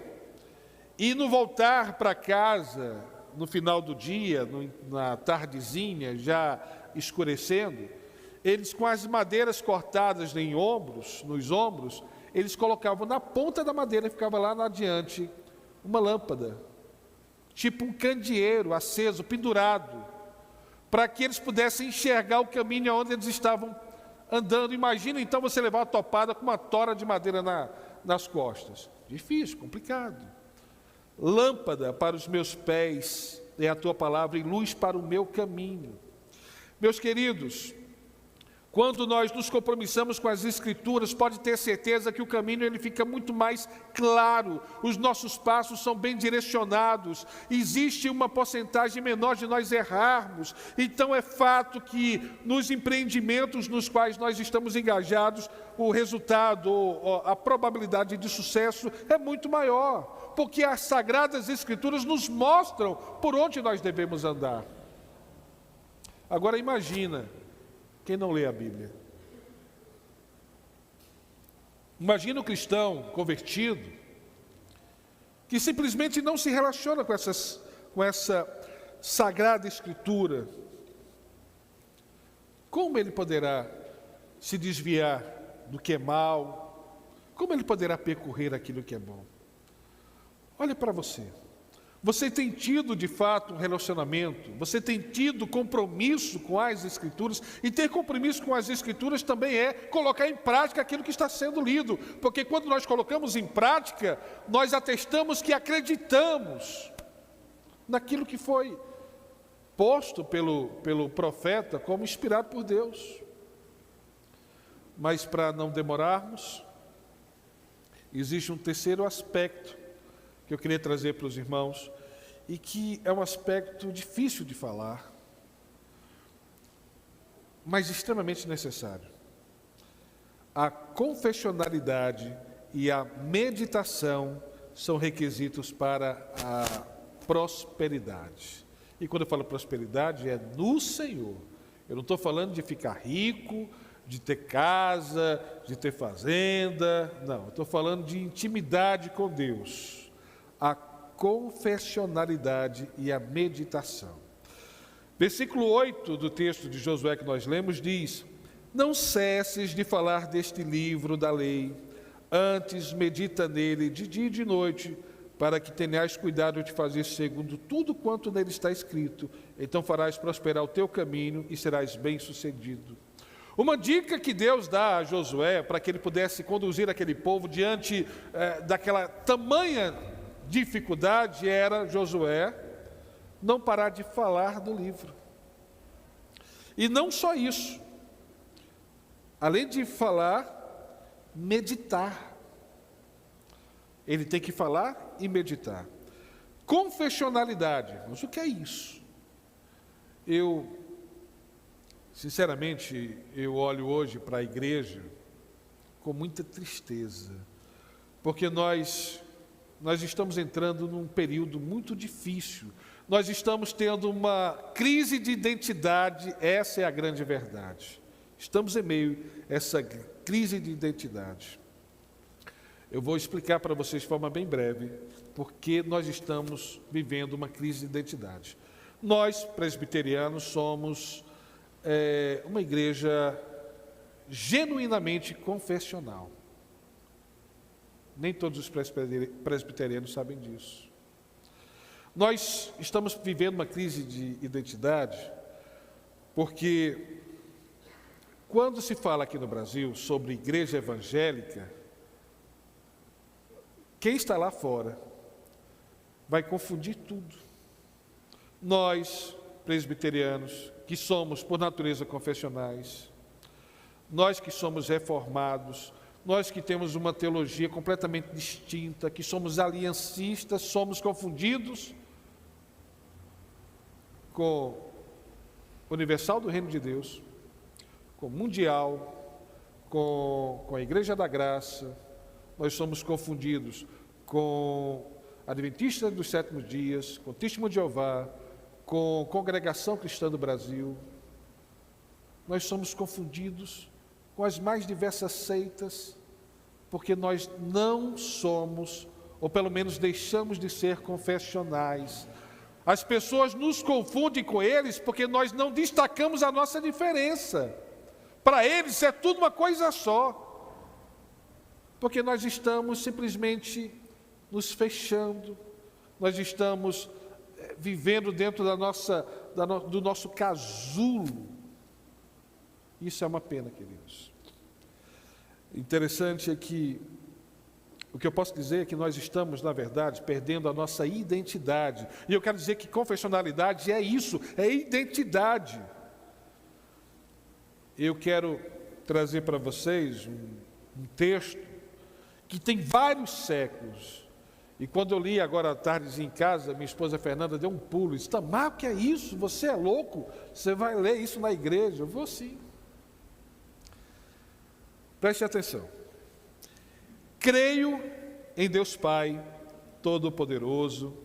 e no voltar para casa, no final do dia, na tardezinha, já escurecendo, eles com as madeiras cortadas nos ombros, eles colocavam na ponta da madeira e ficava lá adiante uma lâmpada, tipo um candeeiro aceso, pendurado, para que eles pudessem enxergar o caminho onde eles estavam andando. Imagina então você levar uma topada com uma tora de madeira nas costas. Difícil, complicado. Lâmpada para os meus pés é a tua palavra e luz para o meu caminho. Meus queridos, quando nós nos compromissamos com as Escrituras, pode ter certeza que o caminho ele fica muito mais claro, os nossos passos são bem direcionados, existe uma porcentagem menor de nós errarmos. Então é fato que nos empreendimentos nos quais nós estamos engajados, o resultado, a probabilidade de sucesso é muito maior, porque as Sagradas Escrituras nos mostram por onde nós devemos andar. Agora imagina quem não lê a Bíblia. Imagina o cristão convertido que simplesmente não se relaciona com essa Sagrada Escritura. Como ele poderá se desviar do que é mal? Como ele poderá percorrer aquilo que é bom? Olha para você. Você tem tido de fato um relacionamento, você tem tido compromisso com as Escrituras, e ter compromisso com as Escrituras também é colocar em prática aquilo que está sendo lido, porque quando nós colocamos em prática, nós atestamos que acreditamos naquilo que foi posto pelo profeta como inspirado por Deus. Mas para não demorarmos, existe um terceiro aspecto que eu queria trazer para os irmãos, e que é um aspecto difícil de falar, mas extremamente necessário. A confessionalidade e a meditação são requisitos para a prosperidade. E quando eu falo prosperidade, é no Senhor. Eu não estou falando de ficar rico, de ter casa, de ter fazenda, não. Eu estou falando de intimidade com Deus. A confessionalidade e a meditação. Versículo 8 do texto de Josué que nós lemos diz: não cesses de falar deste livro da lei, antes medita nele de dia e de noite, para que tenhas cuidado de fazer segundo tudo quanto nele está escrito, então farás prosperar o teu caminho e serás bem-sucedido. Uma dica que Deus dá a Josué para que ele pudesse conduzir aquele povo diante daquela tamanha dificuldade era Josué não parar de falar do livro. E não só isso, além de falar, meditar. Ele tem que falar e meditar. Confessionalidade, mas o que é isso? Sinceramente, eu olho hoje para a igreja com muita tristeza, porque nós estamos entrando num período muito difícil, nós estamos tendo uma crise de identidade, essa é a grande verdade. Estamos em meio a essa crise de identidade. Eu vou explicar para vocês de forma bem breve, porque nós estamos vivendo uma crise de identidade. Nós, presbiterianos, somos uma igreja genuinamente confessional. Nem todos os presbiterianos sabem disso. Nós estamos vivendo uma crise de identidade, porque quando se fala aqui no Brasil sobre igreja evangélica, quem está lá fora vai confundir tudo. Nós, presbiterianos, que somos por natureza confessionais, nós que somos reformados, nós que temos uma teologia completamente distinta, que somos aliancistas, somos confundidos com Universal do Reino de Deus, com Mundial, com a Igreja da Graça, nós somos confundidos com Adventistas dos Sétimos Dias, com Testemunho de Jeová, com Congregação Cristã do Brasil. Nós somos confundidos com as mais diversas seitas, porque nós não somos, ou pelo menos deixamos de ser confessionais. As pessoas nos confundem com eles porque nós não destacamos a nossa diferença. Para eles é tudo uma coisa só. Porque nós estamos simplesmente nos fechando, nós estamos vivendo dentro do nosso casulo. Isso é uma pena, queridos. Interessante é que o que eu posso dizer é que nós estamos, na verdade, perdendo a nossa identidade. E eu quero dizer que confessionalidade é isso, é identidade. Eu quero trazer para vocês um texto que tem vários séculos. E quando eu li agora à tarde em casa, minha esposa Fernanda deu um pulo e disse: Tamar, o que é isso? Você é louco? Você vai ler isso na igreja? Eu vou sim. Preste atenção. Creio em Deus Pai, Todo-Poderoso,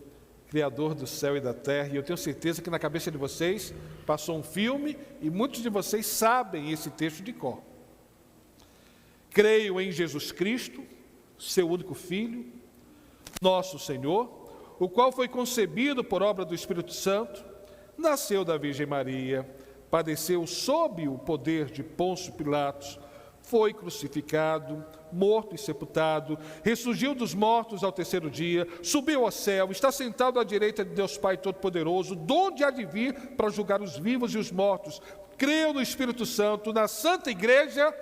Criador do céu e da terra, e eu tenho certeza que na cabeça de vocês passou um filme e muitos de vocês sabem esse texto de cor. Creio em Jesus Cristo, seu único Filho, nosso Senhor, o qual foi concebido por obra do Espírito Santo, nasceu da Virgem Maria, padeceu sob o poder de Pôncio Pilatos, foi crucificado, morto e sepultado, ressurgiu dos mortos ao terceiro dia, subiu ao céu, está sentado à direita de Deus Pai Todo-Poderoso, donde há de vir para julgar os vivos e os mortos. Creio no Espírito Santo, na Santa Igreja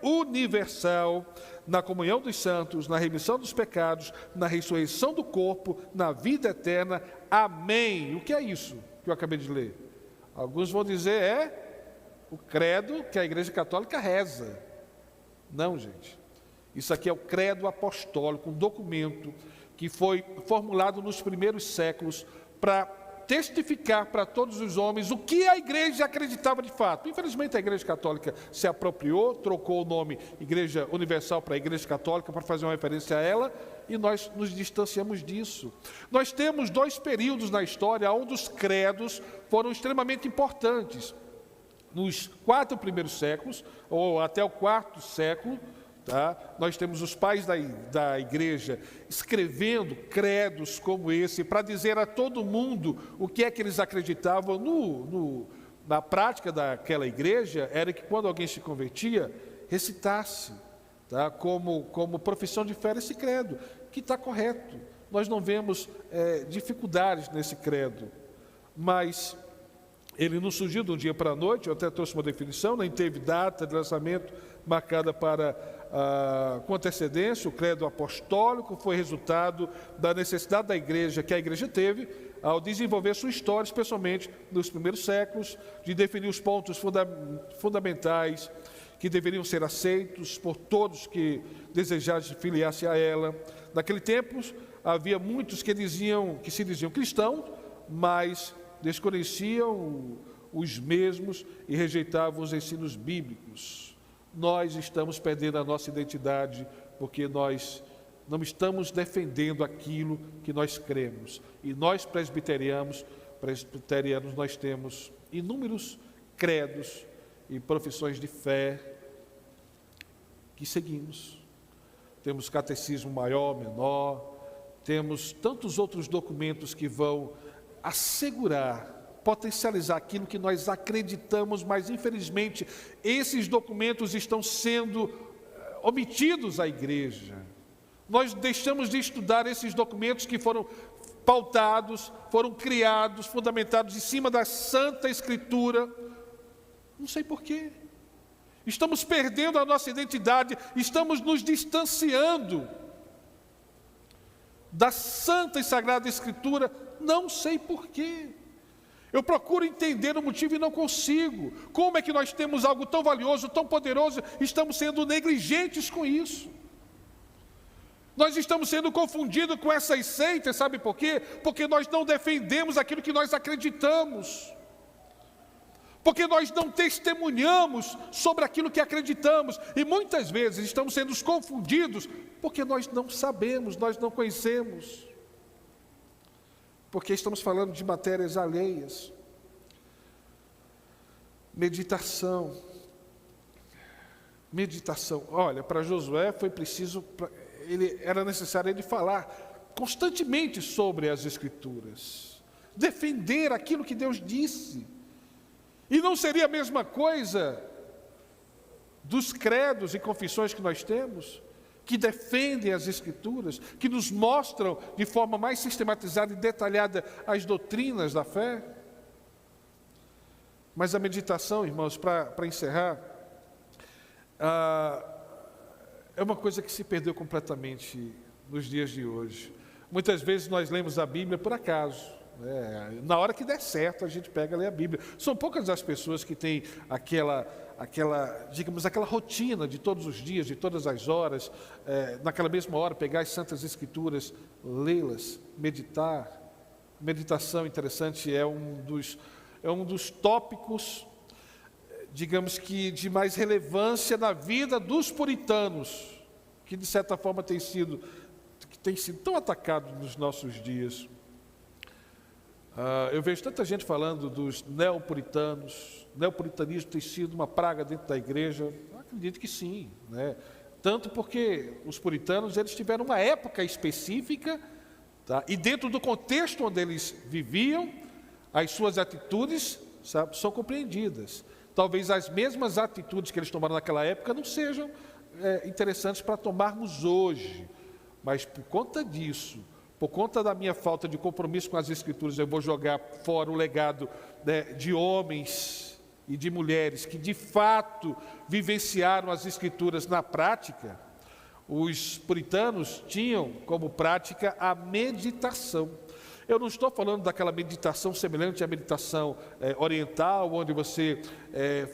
Universal, na comunhão dos santos, na remissão dos pecados, na ressurreição do corpo, na vida eterna. Amém. O que é isso que eu acabei de ler? Alguns vão dizer o credo que a Igreja Católica reza. Não, gente. Isso aqui é o credo apostólico, um documento que foi formulado nos primeiros séculos para testificar para todos os homens o que a igreja acreditava de fato. Infelizmente a Igreja Católica se apropriou, trocou o nome Igreja Universal para a Igreja Católica para fazer uma referência a ela, e nós nos distanciamos disso. Nós temos 2 períodos na história onde os credos foram extremamente importantes. Nos 4 primeiros séculos, ou até o 4º século, nós temos os pais da igreja escrevendo credos como esse, para dizer a todo mundo o que é que eles acreditavam. Na prática daquela igreja, era que quando alguém se convertia, recitasse, como profissão de fé esse credo, que está correto. Nós não vemos dificuldades nesse credo, mas ele não surgiu de um dia para a noite. Eu até trouxe uma definição, nem teve data de lançamento marcada com antecedência. O credo apostólico foi resultado da necessidade da igreja, que a igreja teve, ao desenvolver sua história, especialmente nos primeiros séculos, de definir os pontos fundamentais que deveriam ser aceitos por todos que desejassem filiar-se a ela. Naquele tempo, havia muitos que se diziam cristãos, mas desconheciam os mesmos e rejeitavam os ensinos bíblicos. Nós estamos perdendo a nossa identidade porque nós não estamos defendendo aquilo que nós cremos. E nós presbiterianos, nós temos inúmeros credos e profissões de fé que seguimos. Temos catecismo maior, menor, temos tantos outros documentos que vão assegurar, potencializar aquilo que nós acreditamos, mas infelizmente esses documentos estão sendo omitidos à igreja. Nós deixamos de estudar esses documentos que foram pautados, foram criados, fundamentados em cima da Santa Escritura. Não sei porquê. Estamos perdendo a nossa identidade, estamos nos distanciando da Santa e Sagrada Escritura. Não sei porquê. Eu procuro entender o motivo e não consigo. Como é que nós temos algo tão valioso, tão poderoso, e estamos sendo negligentes com isso? Nós estamos sendo confundidos com essas seitas, sabe por quê? Porque nós não defendemos aquilo que nós acreditamos. porque nós não testemunhamos sobre aquilo que acreditamos, e muitas vezes estamos sendo confundidos, porque nós não sabemos, nós não conhecemos, porque estamos falando de matérias alheias. Meditação, olha, para Josué foi preciso, era necessário ele falar constantemente sobre as Escrituras, defender aquilo que Deus disse. E não seria a mesma coisa dos credos e confissões que nós temos, que defendem as Escrituras, que nos mostram de forma mais sistematizada e detalhada as doutrinas da fé? Mas a meditação, irmãos, para encerrar, é uma coisa que se perdeu completamente nos dias de hoje. Muitas vezes nós lemos a Bíblia por acaso, na hora que der certo a gente pega e lê a Bíblia. São poucas as pessoas que têm aquela rotina de todos os dias, de todas as horas, naquela mesma hora pegar as Santas Escrituras, lê-las, meditar. Meditação, interessante, é um dos tópicos, digamos que de mais relevância na vida dos puritanos, que de certa forma tem sido tão atacado nos nossos dias. Eu vejo tanta gente falando dos neopuritanos. Neopuritanismo tem sido uma praga dentro da igreja. Eu acredito que sim, né? Tanto porque os puritanos, eles tiveram uma época específica, tá? E dentro do contexto onde eles viviam, as suas atitudes, sabe, são compreendidas. Talvez as mesmas atitudes que eles tomaram naquela época não sejam interessantes para tomarmos hoje, mas por conta disso, por conta da minha falta de compromisso com as Escrituras, eu vou jogar fora o legado, né, de homens e de mulheres que de fato vivenciaram as Escrituras na prática. Os puritanos tinham como prática a meditação. Eu não estou falando daquela meditação semelhante à meditação oriental, onde você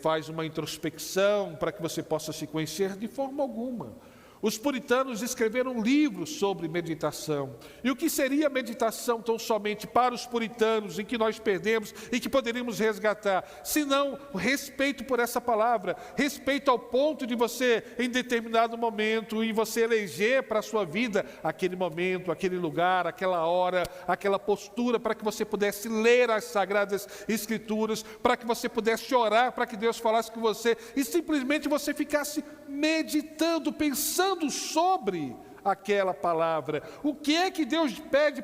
faz uma introspecção para que você possa se conhecer, de forma alguma. Os puritanos escreveram livros sobre meditação. E o que seria meditação tão somente para os puritanos, em que nós perdemos e que poderíamos resgatar? Senão o respeito por essa palavra, respeito ao ponto de você, em determinado momento, e você eleger para a sua vida aquele momento, aquele lugar, aquela hora, aquela postura, para que você pudesse ler as Sagradas Escrituras, para que você pudesse orar, para que Deus falasse com você, e simplesmente você ficasse meditando, pensando sobre aquela palavra. O que é que Deus pede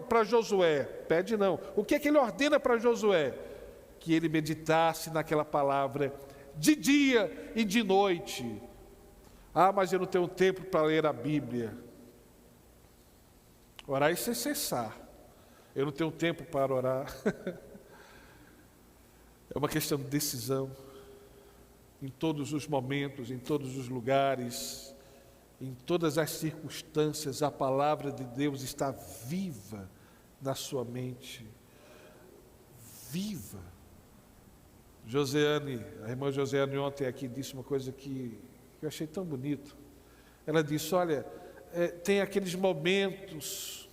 para Josué? Pede não. O que é que Ele ordena para Josué? Que ele meditasse naquela palavra de dia e de noite. Mas eu não tenho tempo para ler a Bíblia. Orar e sem cessar. Eu não tenho tempo para orar. É uma questão de decisão. Em todos os momentos, em todos os lugares, em todas as circunstâncias, a palavra de Deus está viva na sua mente. Viva. A irmã Josiane ontem aqui disse uma coisa que eu achei tão bonito. Ela disse, olha, tem aqueles momentos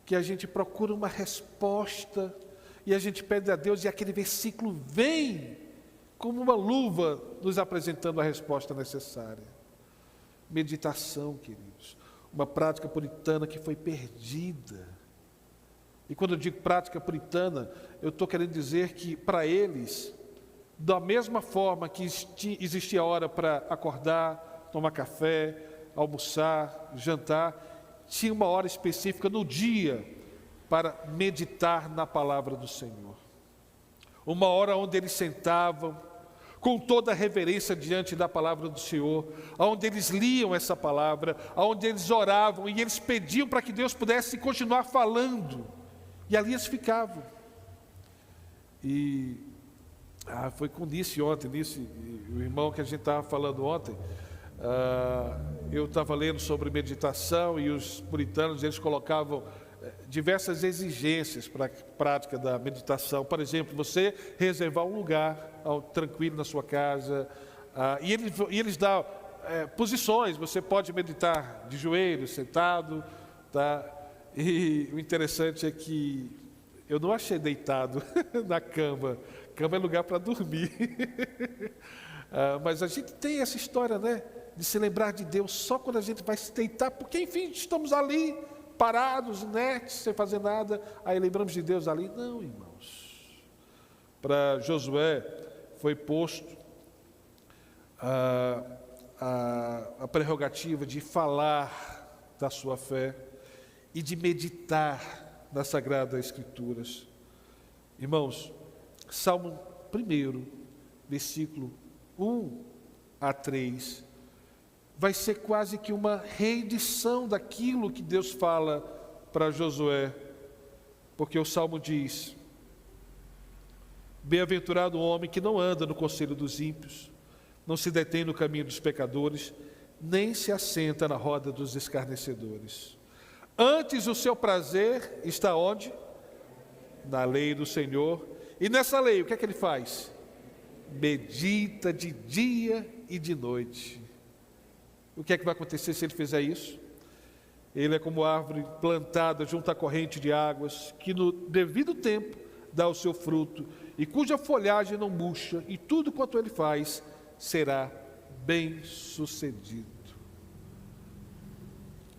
que a gente procura uma resposta e a gente pede a Deus e aquele versículo vem como uma luva, nos apresentando a resposta necessária. Meditação, queridos. Uma prática puritana que foi perdida. E quando eu digo prática puritana, eu estou querendo dizer que, para eles, da mesma forma que existia hora para acordar, tomar café, almoçar, jantar, tinha uma hora específica no dia para meditar na palavra do Senhor. Uma hora onde eles sentavam com toda a reverência diante da palavra do Senhor, onde eles liam essa palavra, onde eles oravam e eles pediam para que Deus pudesse continuar falando, e ali eles ficavam. E foi com Nice ontem, o irmão que a gente estava falando ontem, eu estava lendo sobre meditação e os puritanos, eles colocavam diversas exigências para a prática da meditação. Por exemplo, você reservar um lugar tranquilo na sua casa, e eles dão posições. Você pode meditar de joelhos, sentado, tá? E o interessante é que Eu não achei deitado na cama. Cama é lugar para dormir. Mas a gente tem essa história, né? De se lembrar de Deus só quando a gente vai se deitar, porque enfim, estamos ali, parados, inertes, sem fazer nada, aí lembramos de Deus ali. Não, irmãos. Para Josué foi posto a prerrogativa de falar da sua fé e de meditar nas Sagradas Escrituras. Irmãos, Salmo 1, versículo 1 a 3, vai ser quase que uma reedição daquilo que Deus fala para Josué, porque o Salmo diz: bem-aventurado o homem que não anda no conselho dos ímpios, não se detém no caminho dos pecadores, nem se assenta na roda dos escarnecedores. Antes o seu prazer está onde? Na lei do Senhor. E nessa lei, o que é que ele faz? Medita de dia e de noite. O que é que vai acontecer se ele fizer isso? Ele é como árvore plantada junto à corrente de águas, que no devido tempo dá o seu fruto, e cuja folhagem não murcha, e tudo quanto ele faz será bem sucedido.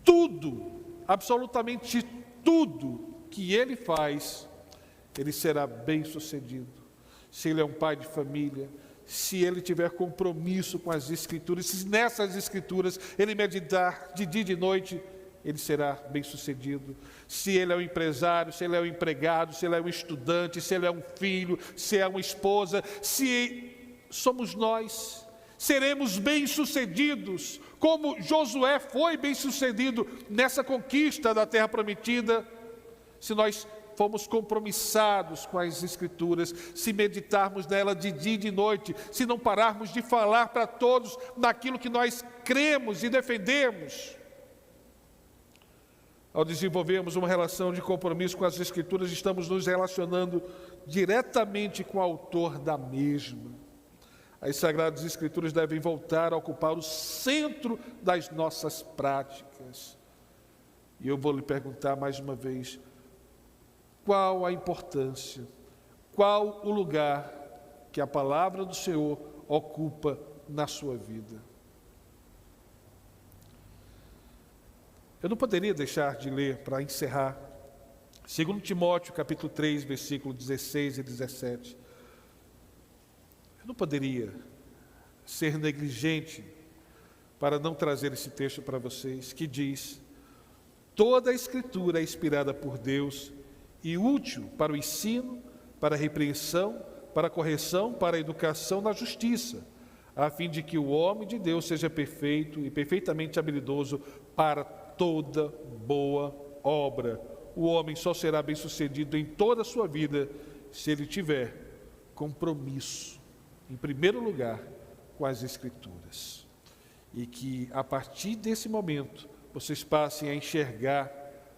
Tudo, absolutamente tudo que ele faz, ele será bem sucedido. Se ele é um pai de família, se ele tiver compromisso com as Escrituras, se nessas Escrituras ele meditar de dia e de noite, ele será bem sucedido. Se ele é um empresário, se ele é um empregado, se ele é um estudante, se ele é um filho, se é uma esposa, se somos nós, seremos bem sucedidos, como Josué foi bem sucedido nessa conquista da terra prometida, se nós formos compromissados com as Escrituras, se meditarmos nela de dia e de noite, se não pararmos de falar para todos daquilo que nós cremos e defendemos. Ao desenvolvermos uma relação de compromisso com as Escrituras, estamos nos relacionando diretamente com o autor da mesma. As Sagradas Escrituras devem voltar a ocupar o centro das nossas práticas. E eu vou lhe perguntar mais uma vez: qual a importância, qual o lugar que a palavra do Senhor ocupa na sua vida? Eu não poderia deixar de ler, para encerrar, 2 Timóteo, capítulo 3, versículo 16 e 17. Eu não poderia ser negligente para não trazer esse texto para vocês, que diz: toda a Escritura é inspirada por Deus e útil para o ensino, para a repreensão, para a correção, para a educação na justiça, a fim de que o homem de Deus seja perfeito e perfeitamente habilidoso para toda boa obra. O homem só será bem-sucedido em toda a sua vida se ele tiver compromisso, em primeiro lugar, com as Escrituras. E que, a partir desse momento, vocês passem a enxergar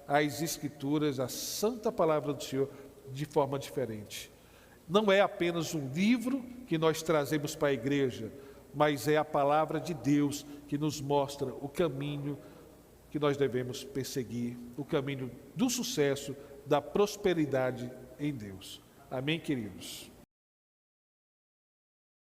as Escrituras, a santa palavra do Senhor, de forma diferente. Não é apenas um livro que nós trazemos para a igreja, mas é a palavra de Deus que nos mostra o caminho que nós devemos perseguir, o caminho do sucesso, da prosperidade em Deus. Amém, queridos?